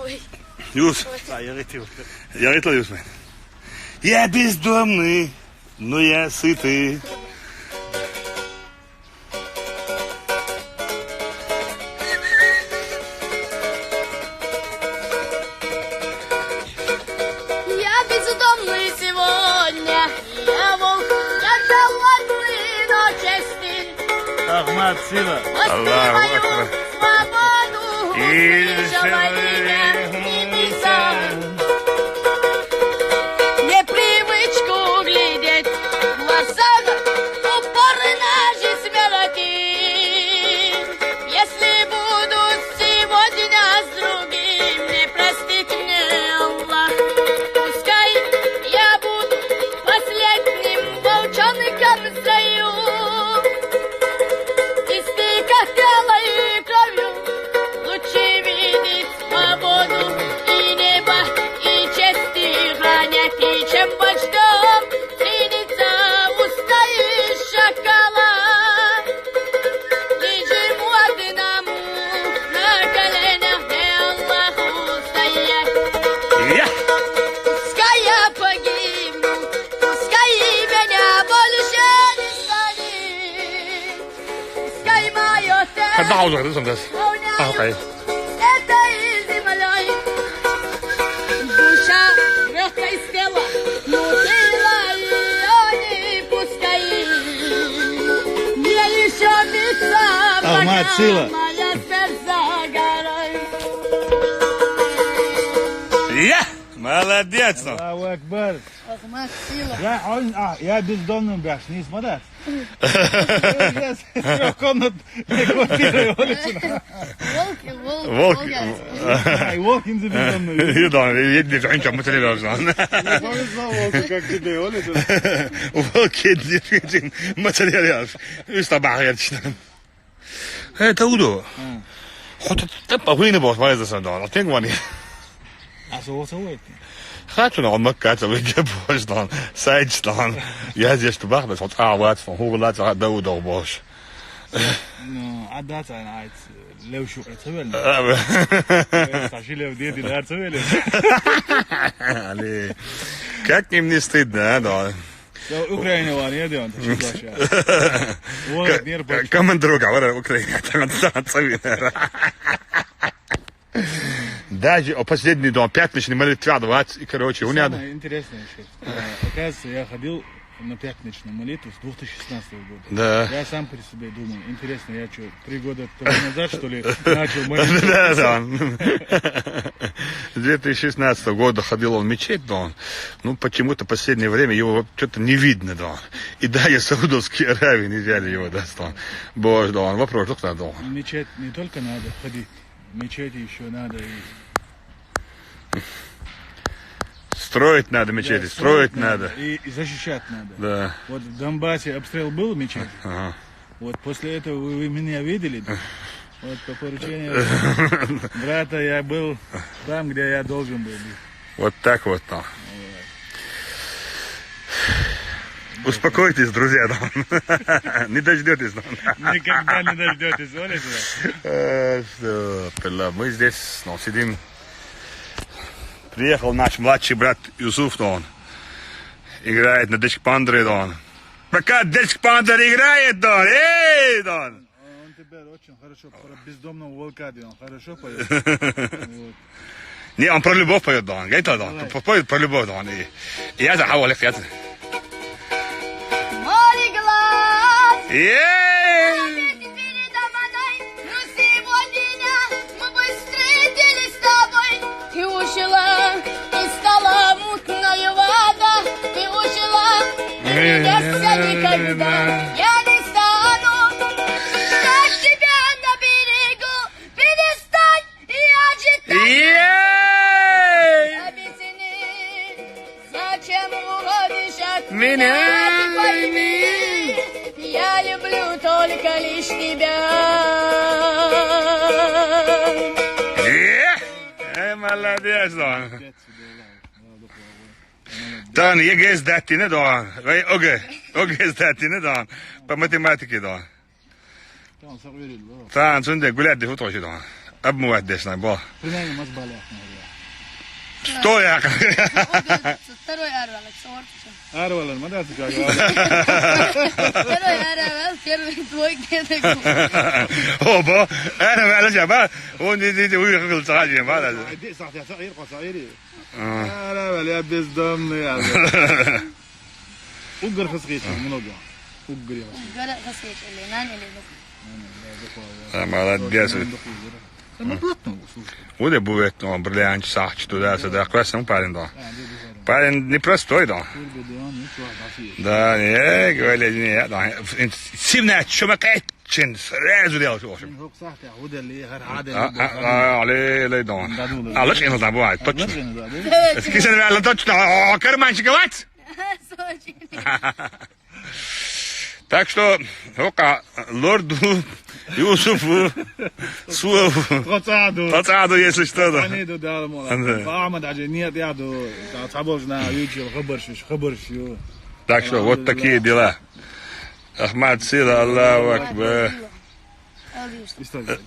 Ой. Юс. Я это Юс. Я бездомный, но я сытый. Я бездомный сегодня, я волк, я голодный, но честен. Ахмад Сила. Воспеваю свободу, услышала имя небеса. Непривычку глядеть в глаза, упорно жизнь мелоки. Если буду сегодня с другим, не простит мне Аллах. Пускай я буду последним волчонком в стаю. Истекала кровью, лучше видеть свободу и небо, и честь и хранять, и чем почтом ценится уста и шоколад. Лежим одному на коленях, где Аллаху стоять. Я. Пускай я погибну, пускай меня больше не станет. Пускай мое Hij тело bouwt er, dat is Oké. этой землей. Душа легкой спела, но тело ее не пускай. Мне еще биться, Ахмад Сила. моя сердце горой. Я. Молодец. Аллаху Акбар. Ахмад Сила. Я бездомный, бляш, не смотрят. Трехкомнат квартира улица. Волк. Ай, волкин за бездомный. Юдан, едни женщина, мы телевизор знаем. Я повезло волку, как тебе улица. Волк едни женщина, мы телевизор. Üsta bäriärtsen. Это удо. Хоть это война была, война сандала. Ты говори. А что это? Gaat toen al elkaar te weten, boos dan, zijds dan. Ja, ze is te wachten, want wat van hoe laat ze dood door boos. Ну, отдать она левшу працевали. Стажили в дети працевали. Allee, kijk hem niet steden, hè, dan. Украина вон, я делаю, что плачу. Вот, не рабочий. Камен друга, вора Украина, там танцевина. Даже последний дом, пятничный молитва, и, короче, у меня... Самое интересное еще. Оказывается, я ходил на пятничную молитву с 2016 года. Да. Я сам при себе думал, интересно, я что, 3 года назад, что ли, начал молиться? Да, да. С 2016 года ходил он в мечеть, да. Ну, почему-то в последнее время его что-то не видно, да. И да, я Саудовские Аравии не взяли его, да, что. Боже, да, вопрос, что надо. В мечеть не только надо ходить, в мечети еще надо и... Строить надо мечети, Да, строить надо. И защищать надо. Да. Вот в Донбассе обстрел был мечеть. Ага. Вот после этого вы меня видели. Да? Вот по поручению брата я был там, где я должен был быть. Вот так вот там. Успокойтесь, друзья, да. Не дождетесь, да. Никогда не дождетесь, Оля. Мы здесь, ну, сидим. Приехал наш младший брат Юсуф, да, он играет на дешкпандере, да, он. Пока дешкпандер играет, да, эй, да. Он теперь очень хорошо про бездомного волка, он хорошо поет. Вот. Не, он про любовь поет, да, он. Говорит, да, поет про любовь, да, он. И я захавал их, я. Море глаз. Ей! Передо мной, но сегодня мы бы встретились с тобой. Ты ушла, и стала мутная вода. Ты ушла, не вернешься никогда. Я не стану ждать тебя на берегу. Перестань и отжитать. Ей! Объясни, зачем уходишь от Меня Ты пойми, я люблю только лишь тебя. Молодец, да. Dan, je geeft 13, dan. Oké, is 13, dan. По математике, да. Там сорвали, да. Там, sunde, гулять, де футоши, да. обмывать бо. Примерно мать балях. Стой, я. Второй арвал, сорт. Арвалан, мадас как. Второй арвал, первый твой где-то. Оба, انا معلش يا بقى ودي ويقول صحيح ما دي صح يا صغير قصيري. لا يا بس دم يا. وقر خسقيت من وقع. وقر يا. قرأ خسيت اللي نان اللي ما رد ما بطنه. وده будет он бриллиант сахч туда-сюда, красный парень, да. Парень непростой, да. Да, не, говорили, не, да. 17 شمكاتشن сразу делал, в общем. هو صح تعود اللي هر عادة. عليه لا يدون. علاش إنه ضابو عاد точно. كيس أنا على точно, كرمان شكوات. Так что, только лорду Юсуфу, Суэфу, Тацаду, если что, да. Они тут дали мола. Ахмад Аджинет, я до Табожна, Ючил, Хабаршю. Так что, вот такие дела. Ахмад Сида, Аллаху Акбар. История.